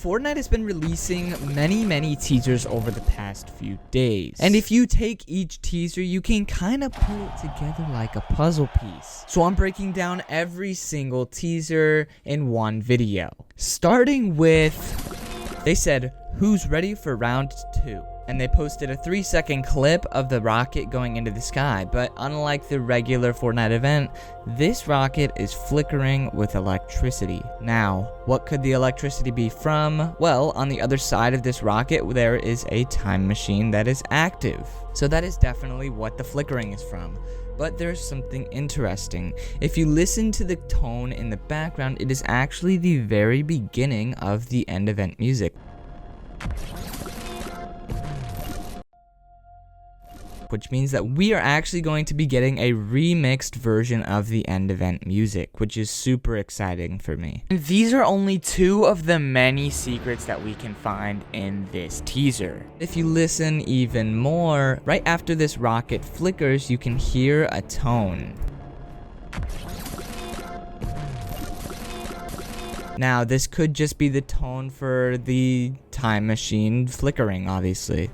Fortnite has been releasing many teasers over the past few days. And if you take each teaser, you can kind of put it together like a puzzle piece. So I'm breaking down every single teaser in one video. Starting with, they said, "Who's ready for round 2?" And they posted a 3-second clip of the rocket going into the sky, but unlike the regular Fortnite event, this rocket is flickering with electricity. Now, what could the electricity be from? Well, on the other side of this rocket, there is a time machine that is active. So that is definitely what the flickering is from. But there's something interesting. If you listen to the tone in the background, it is actually the very beginning of the end event music. Which means that we are actually going to be getting a remixed version of the end event music, which is super exciting for me. And these are only 2 of the many secrets that we can find in this teaser. If you listen even more, right after this rocket flickers, you can hear a tone. Now, this could just be the tone for the time machine flickering, obviously.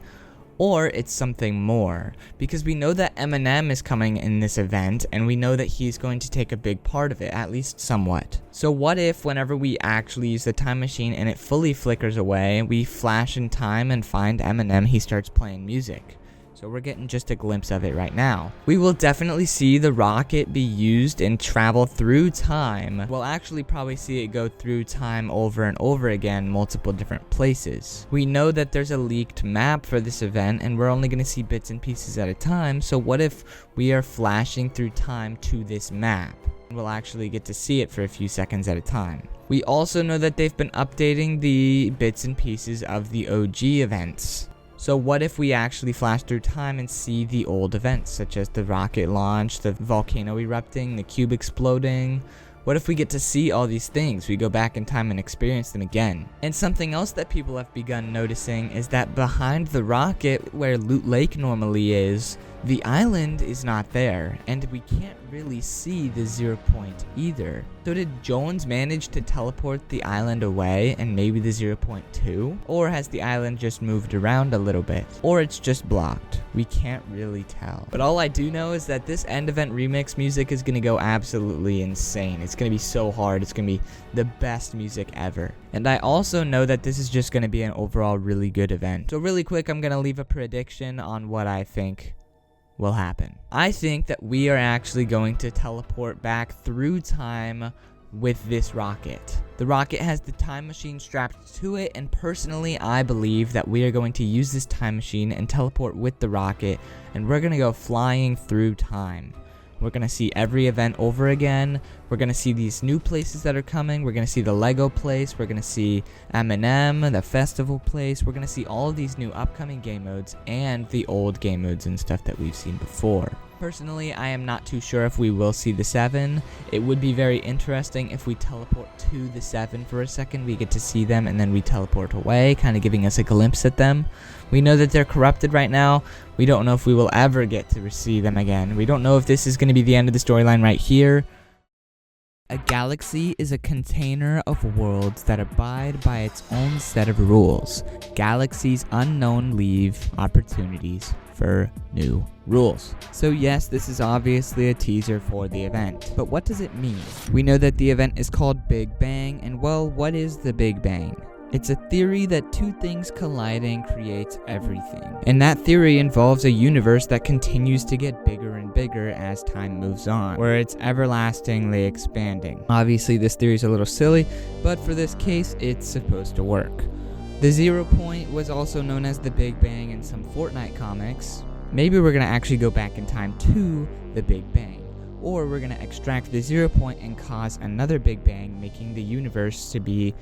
Or it's something more, because we know that Eminem is coming in this event, and we know that he's going to take a big part of it, at least somewhat. So what if whenever we actually use the time machine and it fully flickers away, we flash in time and find Eminem, he starts playing music? So we're getting just a glimpse of it right now. We will definitely see the rocket be used and travel through time. We'll actually probably see it go through time over and over again, multiple different places. We know that there's a leaked map for this event, and we're only going to see bits and pieces at a time. So what if we are flashing through time to this map? We'll actually get to see it for a few seconds at a time. We also know that they've been updating the bits and pieces of the OG events. So what if we actually flash through time and see the old events, such as the rocket launch, the volcano erupting, the cube exploding? What if we get to see all these things? We go back in time and experience them again. And something else that people have begun noticing is that behind the rocket, where Loot Lake normally is, the island is not there, and we can't really see the 0 point either. So did Jones manage to teleport the island away and maybe the 0 point too? Or has the island just moved around a little bit? Or it's just blocked? We can't really tell. But all I do know is that this end event remix music is gonna go absolutely insane. It's gonna be so hard. It's gonna be the best music ever. And I also know that this is just gonna be an overall really good event. So really quick, I'm gonna leave a prediction on what I think will happen. I think that we are actually going to teleport back through time with this rocket. The rocket has the time machine strapped to it, and personally I believe that we are going to use this time machine and teleport with the rocket, and we're gonna go flying through time. We're going to see every event over again. We're going to see these new places that are coming. We're going to see the Lego place. We're going to see Eminem, the festival place. We're going to see all of these new upcoming game modes and the old game modes and stuff that we've seen before. Personally, I am not too sure if we will see the 7. It would be very interesting if we teleport to the 7 for a second. We get to see them and then we teleport away, kind of giving us a glimpse at them. We know that they're corrupted right now. We don't know if we will ever get to see them again. We don't know if this is going to be the end of the storyline right here. A galaxy is a container of worlds that abide by its own set of rules. Galaxies unknown leave opportunities for new rules. So yes, this is obviously a teaser for the event, but what does it mean? We know that the event is called Big Bang, and well, what is the Big Bang? It's a theory that 2 things colliding creates everything. And that theory involves a universe that continues to get bigger and bigger as time moves on, where it's everlastingly expanding. Obviously, this theory is a little silly, but for this case, it's supposed to work. The 0 point was also known as the Big Bang in some Fortnite comics. Maybe we're going to actually go back in time to the Big Bang. Or we're going to extract the 0 point and cause another Big Bang, making the universe to be,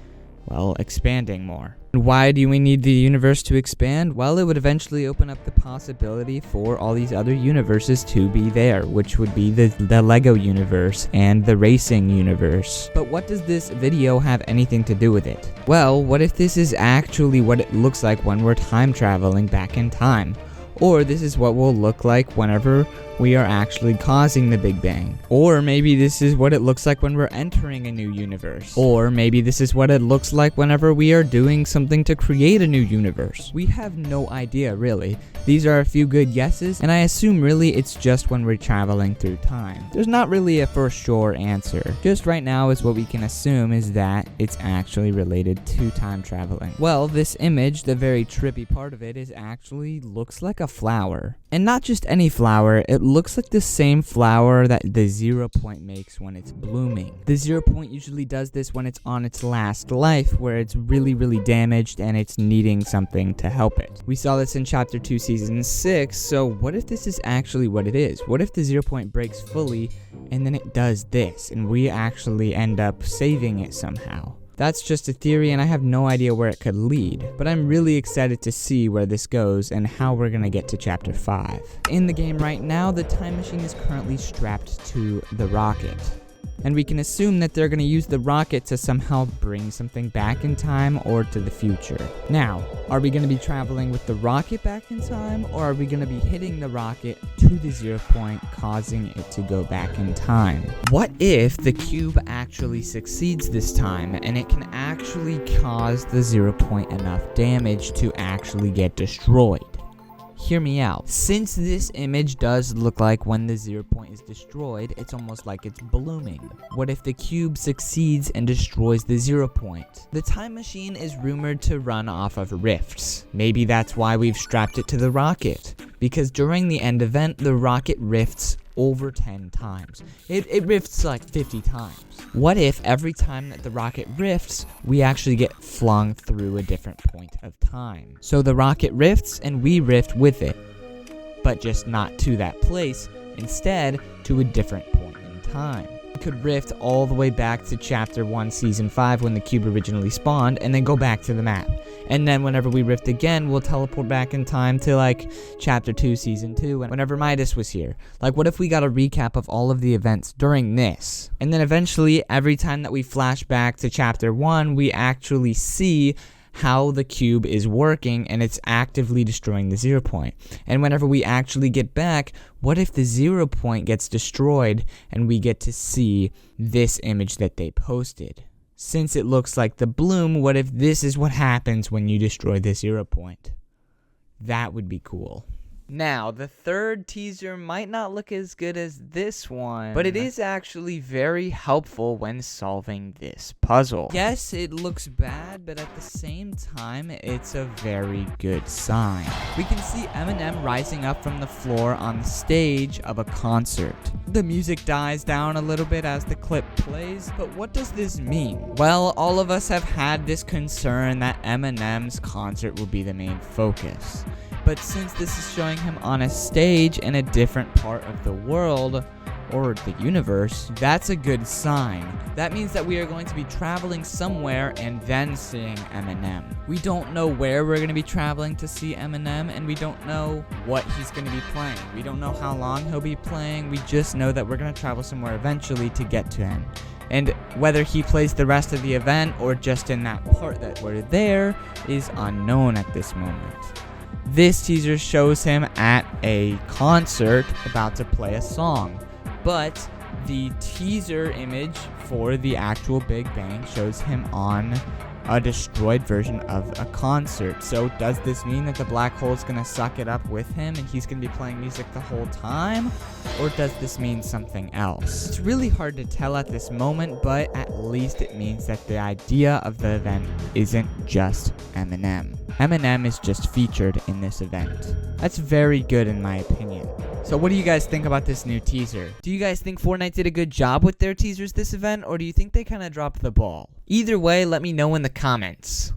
well, expanding more. Why do we need the universe to expand? Well, it would eventually open up the possibility for all these other universes to be there, which would be the Lego universe and the racing universe. But what does this video have anything to do with it? Well, what if this is actually what it looks like when we're time traveling back in time? Or this is what will look like whenever we are actually causing the Big Bang. Or maybe this is what it looks like when we're entering a new universe. Or maybe this is what it looks like whenever we are doing something to create a new universe. We have no idea, really. These are a few good guesses, and I assume really it's just when we're traveling through time. There's not really a for sure answer. Just right now is what we can assume is that it's actually related to time traveling. Well, this image, the very trippy part of it, is actually looks like a flower. And not just any flower, it looks like the same flower that the 0 point makes when it's blooming. The 0 point usually does this when it's on its last life, where it's really damaged and it's needing something to help it. We saw this in Chapter 2, Season 6, so what if this is actually what it is? What if the 0 point breaks fully and then it does this, and we actually end up saving it somehow? That's just a theory, and I have no idea where it could lead, but I'm really excited to see where this goes and how we're gonna get to Chapter 5. In the game right now, the time machine is currently strapped to the rocket, and we can assume that they're gonna use the rocket to somehow bring something back in time or to the future. Now, are we gonna be traveling with the rocket back in time, or are we gonna be hitting the rocket to the 0 point, causing it to go back in time? What if the cube actually succeeds this time, and it can actually cause the 0 point enough damage to actually get destroyed? Hear me out. Since this image does look like when the 0 point is destroyed, it's almost like it's blooming. What if the cube succeeds and destroys the 0 point? The time machine is rumored to run off of rifts. Maybe that's why we've strapped it to the rocket. Because during the end event, the rocket rifts over 10 times. It rifts like 50 times. What if every time that the rocket rifts, we actually get flung through a different point of time? So the rocket rifts and we rift with it, but just not to that place, instead to a different point in time. We could rift all the way back to Chapter 1, Season 5 when the cube originally spawned, and then go back to the map. And then whenever we rift again, we'll teleport back in time to like Chapter 2, Season 2, whenever Midas was here. Like, what if we got a recap of all of the events during this? And then eventually, every time that we flash back to Chapter 1, we actually see how the cube is working and it's actively destroying the 0 point. And whenever we actually get back, what if the 0 point gets destroyed and we get to see this image that they posted? Since it looks like the bloom, what if this is what happens when you destroy the 0 point? That would be cool. Now, the third teaser might not look as good as this one, but it is actually very helpful when solving this puzzle. Yes, it looks bad, but at the same time, it's a very good sign. We can see Eminem rising up from the floor on the stage of a concert. The music dies down a little bit as the clip plays, but what does this mean? Well, all of us have had this concern that Eminem's concert will be the main focus. But since this is showing him on a stage in a different part of the world, or the universe, that's a good sign. That means that we are going to be traveling somewhere and then seeing Eminem. We don't know where we're going to be traveling to see Eminem, and we don't know what he's going to be playing. We don't know how long he'll be playing. We just know that we're going to travel somewhere eventually to get to him. And whether he plays the rest of the event or just in that part that we're there is unknown at this moment. This teaser shows him at a concert about to play a song, but the teaser image for the actual Big Bang shows him on a destroyed version of a concert. So does this mean that the black hole is going to suck it up with him and he's going to be playing music the whole time? Or does this mean something else? It's really hard to tell at this moment, but at least it means that the idea of the event isn't just Eminem. Eminem is just featured in this event. That's very good in my opinion. So what do you guys think about this new teaser? Do you guys think Fortnite did a good job with their teasers this event, or do you think they kind of dropped the ball? Either way, let me know in the comments.